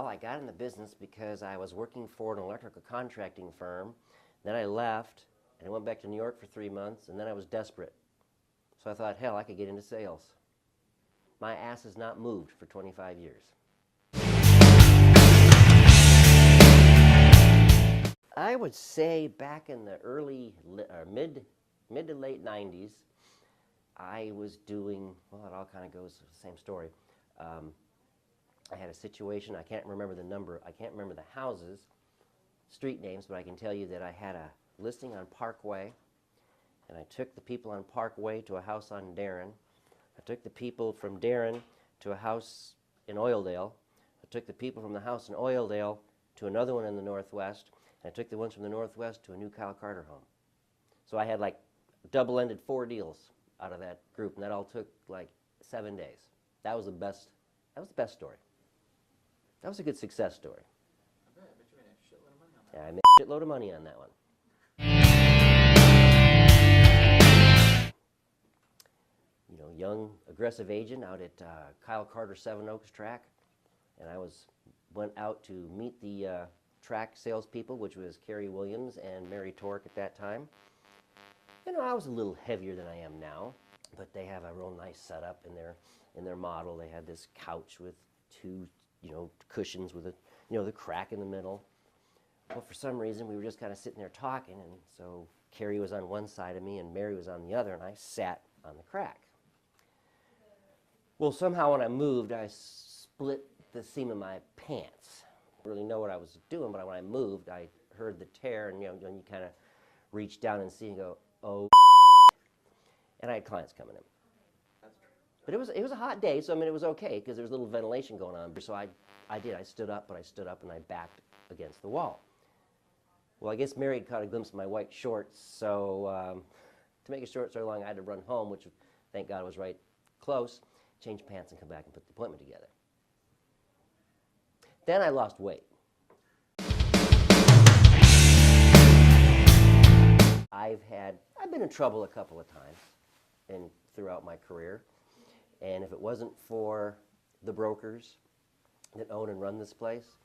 Well, I got in the business because I was working for an electrical contracting firm. Then I left, and I went back to New York for 3 months, and then I was desperate. So I thought, hell, I could get into sales. My ass has not moved for 25 years. I would say back in the mid to late 90s, I was doing, well, it all kind of goes the same story. I had a situation, I can't remember the houses, street names, but I can tell you that I had a listing on Parkway, and I took the people on Parkway to a house on Darren. I took the people from Darren to a house in Oildale. I took the people from the house in Oildale to another one in the Northwest, and I took the ones from the Northwest to a new Kyle Carter home. So I had like double-ended 4 deals out of that group, and that all took like 7 days. That was the best story. That was a good success story. I bet you made a shitload of money on that. Yeah, I made a shitload of money on that one. You know, young, aggressive agent out at Kyle Carter Seven Oaks track, and I went out to meet the track salespeople, which was Carrie Williams and Mary Tork at that time. You know, I was a little heavier than I am now, but they have a real nice setup in their model. They had this couch with 2, cushions with the crack in the middle. Well, for some reason, we were just kind of sitting there talking, and so Carrie was on one side of me and Mary was on the other, and I sat on the crack. Well, somehow when I moved, I split the seam of my pants. I didn't really know what I was doing, but when I moved, I heard the tear, and you kind of reach down and see and go, oh, and I had clients coming in. But it was a hot day, so I mean it was okay because there was a little ventilation going on. So I stood up and I backed against the wall. Well, I guess Mary had caught a glimpse of my white shorts, so to make a short story long, I had to run home, which thank God was right close, change pants and come back and put the appointment together. Then I lost weight. I've been in trouble a couple of times throughout my career. And if it wasn't for the brokers that own and run this place,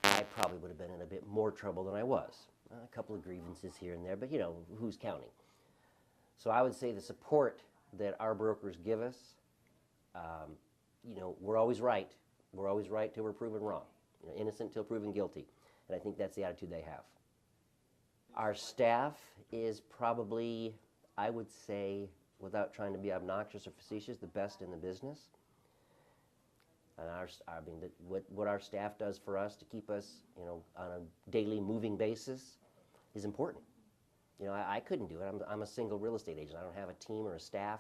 I probably would have been in a bit more trouble than I was. A couple of grievances here and there, but who's counting? So I would say the support that our brokers give us, we're always right. We're always right till we're proven wrong. Innocent till proven guilty. And I think that's the attitude they have. Our staff is probably, I would say, without trying to be obnoxious or facetious, the best in the business. And what our staff does for us to keep us, on a daily moving basis is important. I couldn't do it. I'm a single real estate agent. I don't have a team or a staff.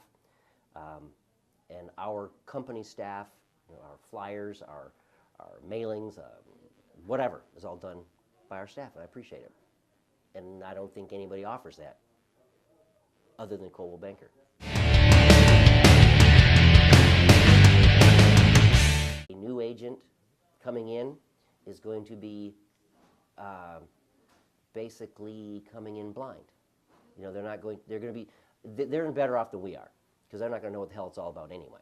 And our company staff, our flyers, our mailings, whatever, is all done by our staff, and I appreciate it. And I don't think anybody offers that other than Coldwell Banker. A new agent coming in is going to be basically coming in blind. They're better off than we are, because they're not going to know what the hell it's all about anyway.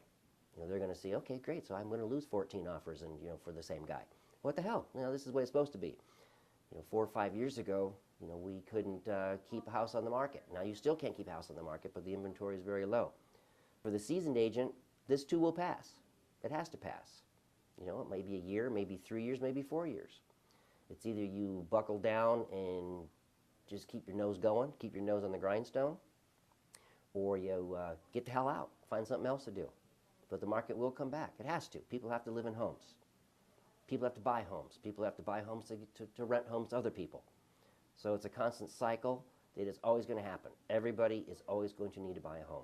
They're going to see, okay, great, so I'm going to lose 14 offers and for the same guy. What the hell? This is the way it's supposed to be. 4 or 5 years ago, we couldn't keep a house on the market. Now you still can't keep a house on the market, but the inventory is very low. For the seasoned agent, this too will pass. It has to pass. It may be a year, maybe 3 years, maybe 4 years. It's either you buckle down and just keep your nose going, keep your nose on the grindstone, or you get the hell out, find something else to do. But the market will come back. It has to. People have to live in homes. People have to buy homes. People have to buy homes to rent homes to other people. So it's a constant cycle that is always going to happen. Everybody is always going to need to buy a home.